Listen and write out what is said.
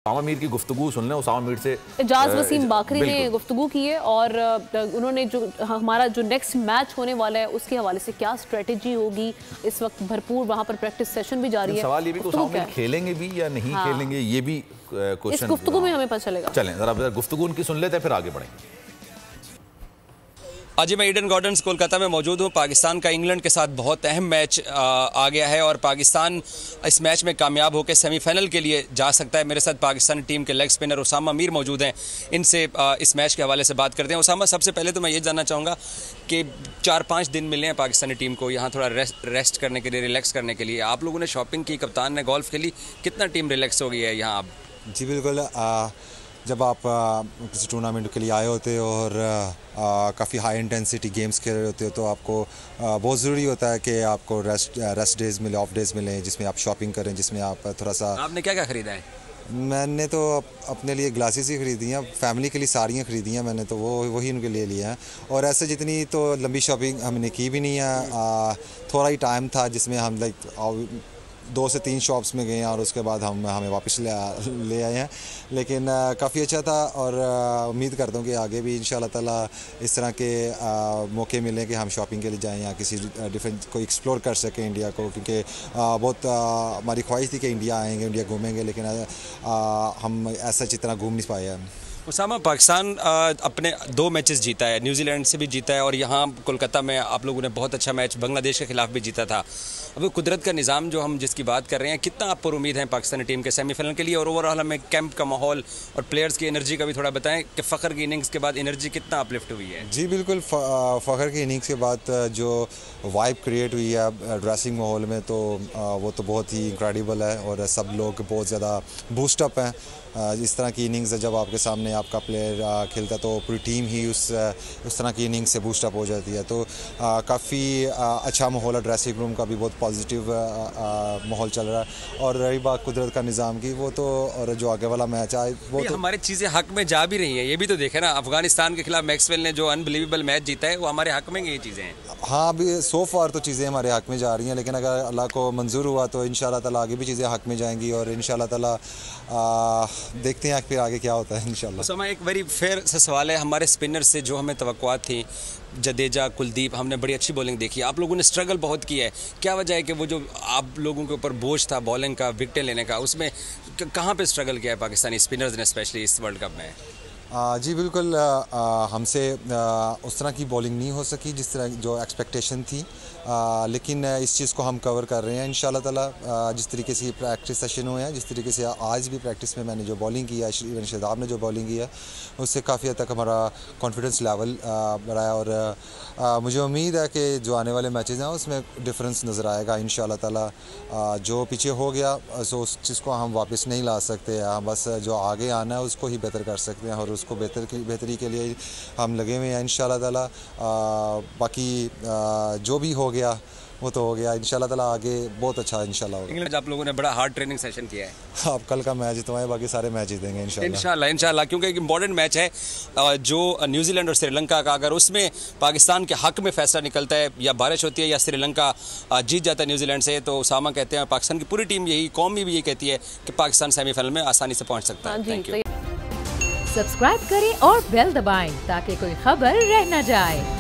उसामा मीर की गुफ्तगू सुन लें। उसामा मीर से एजाज वसीम बाकरी ने गुफ्तगू की है और उन्होंने जो हमारा जो नेक्स्ट मैच होने वाला है उसके हवाले से क्या स्ट्रेटेजी होगी, इस वक्त भरपूर वहाँ पर प्रैक्टिस सेशन भी जारी है। सवाल ये भी कि उसामा मीर खेलेंगे भी या नहीं खेलेंगे, ये भी क्वेश्चन इस गुफ्तगू में हमें पता चलेगा। चलें जरा गुफ्तगू उनकी सुन लेते हैं, फिर आगे बढ़ेंगे। आज मैं ईडन गार्डन्स कोलकाता में मौजूद हूँ। पाकिस्तान का इंग्लैंड के साथ बहुत अहम मैच आ गया है और पाकिस्तान इस मैच में कामयाब होकर सेमीफाइनल के लिए जा सकता है। मेरे साथ पाकिस्तानी टीम के लेग स्पिनर उसामा मीर मौजूद हैं। इनसे इस मैच के हवाले से बात करते हैं। उसामा, सबसे पहले तो मैं ये जानना चाहूँगा कि 4-5 दिन मिले हैं पाकिस्तानी टीम को यहाँ थोड़ा रेस्ट करने के लिए, रिलैक्स करने के लिए। आप लोगों ने शॉपिंग की, कप्तान ने गोल्फ खेली, कितना टीम रिलैक्स हो गई है यहाँ अब? जी बिल्कुल। जब आप किसी टूर्नामेंट के लिए आए होते हो और काफ़ी हाई इंटेंसिटी गेम्स खेल रहे होते हो तो आपको बहुत ज़रूरी होता है कि आपको रेस्ट डेज़ मिले, ऑफ डेज़ मिलें, जिसमें आप शॉपिंग करें, जिसमें आप थोड़ा सा। आपने क्या क्या ख़रीदा है? मैंने तो अपने लिए ग्लासेस ही ख़रीदी हैं, फैमिली के लिए सारियाँ ख़रीदी हैं मैंने, तो वही उनके लिए लिया है। और ऐसे जितनी तो लंबी शॉपिंग हमने की भी नहीं है। थोड़ा ही टाइम था जिसमें हम 2 से 3 शॉप्स में गए हैं और उसके बाद हमें वापस ले आए हैं। लेकिन काफ़ी अच्छा था और उम्मीद करता हूँ कि आगे भी इंशाल्लाह ताला इस तरह के मौके मिलें कि हम शॉपिंग के लिए जाएं या किसी डिफरेंट को एक्सप्लोर कर सकें इंडिया को, क्योंकि बहुत हमारी ख्वाहिश थी कि इंडिया आएंगे, इंडिया घूमेंगे, लेकिन हम ऐसा जितना घूम नहीं पाए हैं। उसामा, पाकिस्तान अपने 2 मैचेस जीता है, न्यूजीलैंड से भी जीता है और यहाँ कोलकाता में आप लोगों ने बहुत अच्छा मैच बांग्लादेश के खिलाफ भी जीता था। अब कुदरत का निज़ाम जो हम जिसकी बात कर रहे हैं, कितना आप पर उम्मीद है पाकिस्तानी टीम के सेमीफाइनल के लिए? और ओवरऑल हमें कैंप का माहौल और प्लेयर्स की एनर्जी का भी थोड़ा बताएं कि फ़खर की इनिंग्स के बाद एनर्जी कितना अपलिफ्ट हुई है? जी बिल्कुल। फ़खर की इनिंग्स के बाद जो वाइब क्रिएट हुई है ड्रेसिंग माहौल में, तो वो तो बहुत ही इनक्रेडिबल है और सब लोग बहुत ज़्यादा बूस्टअप हैं। इस तरह की इनिंग्स जब आपके सामने आपका प्लेयर खेलता है तो पूरी टीम ही उस तरह की इनिंग्स से बूस्टअप हो जाती है। तो काफ़ी अच्छा माहौल है, ड्रेसिंग रूम का भी बहुत पॉजिटिव माहौल चल रहा है। और रही बात कुदरत का निज़ाम की, वो तो और जो आगे वाला मैच है वो तो हमारी चीज़ें हक में जा भी रही हैं। ये भी तो देखे ना, अफगानिस्तान के खिलाफ मैक्सवेल ने जो अनबिलीवेबल मैच जीता है वो हमारे हक में ये चीज़ें हैं। हाँ, अभी सो फार तो चीज़ें हमारे हक में जा रही हैं, लेकिन अगर अल्लाह को मंजूर हुआ तो इंशाल्लाह ताला आगे भी चीज़ें हक में जाएंगी और इंशाल्लाह ताला देखते हैं फिर आगे क्या होता है इंशाल्लाह। उसामा, एक वेरी फेयर सा सवाल है, हमारे स्पिनर से जो हमें तवक्कुआत थी, जडेजा, कुलदीप, हमने बड़ी अच्छी बॉलिंग देखी, आप लोगों ने स्ट्रगल बहुत किया है। क्या वजह है कि वो जो आप लोगों के ऊपर बोझ था बॉलिंग का, विकेटें लेने का, उसमें कहाँ पे स्ट्रगल किया है पाकिस्तानी स्पिनर्स ने स्पेशली इस वर्ल्ड कप में? जी बिल्कुल। हमसे उस तरह की बॉलिंग नहीं हो सकी जिस तरह जो एक्सपेक्टेशन थी, लेकिन इस चीज़ को हम कवर कर रहे हैं इंशाल्लाह ताला। जिस तरीके से प्रैक्टिस सेशन हुए हैं, जिस तरीके से आज भी प्रैक्टिस में मैंने जो बॉलिंग की है, शादाब ने जो बॉलिंग की है, उससे काफ़ी हद तक हमारा कॉन्फिडेंस लेवल बढ़ा है और मुझे उम्मीद है कि जो आने वाले मैचेस हैं उसमें डिफरेंस नज़र आएगा इंशाल्लाह ताला। जो पीछे हो गया सो उस चीज़ को हम वापस नहीं ला सकते, बस जो आगे आना है उसको ही बेहतर कर सकते हैं और उसको बेहतरी के लिए हम लगे हुए हैं इंशाल्लाह ताला। बाकी जो भी हो गया वो तो हो गया, इंशाल्लाह ताला आगे बहुत अच्छा इंशाल्लाह होगा। इंग्लैंड आप लोगों ने बड़ा हार्ड ट्रेनिंग सेशन किया है। अब कल का मैच जितवाएं, बाकी सारे मैच जीतेंगे इंशाल्लाह, क्योंकि एक इंपॉर्टेंट मैच है जो न्यूजीलैंड और श्रीलंका का। अगर उसमें पाकिस्तान के हक में फैसला निकलता है या बारिश होती है या श्रीलंका जीत जाता है न्यूजीलैंड से, तो उसामा कहते हैं पाकिस्तान की पूरी टीम, यही कौम भी यही कहती है कि पाकिस्तान सेमीफाइनल में आसानी से पहुँच सकता है। Thank you. सब्सक्राइब करें और बेल दबाएं ताकि कोई खबर रह न जाए।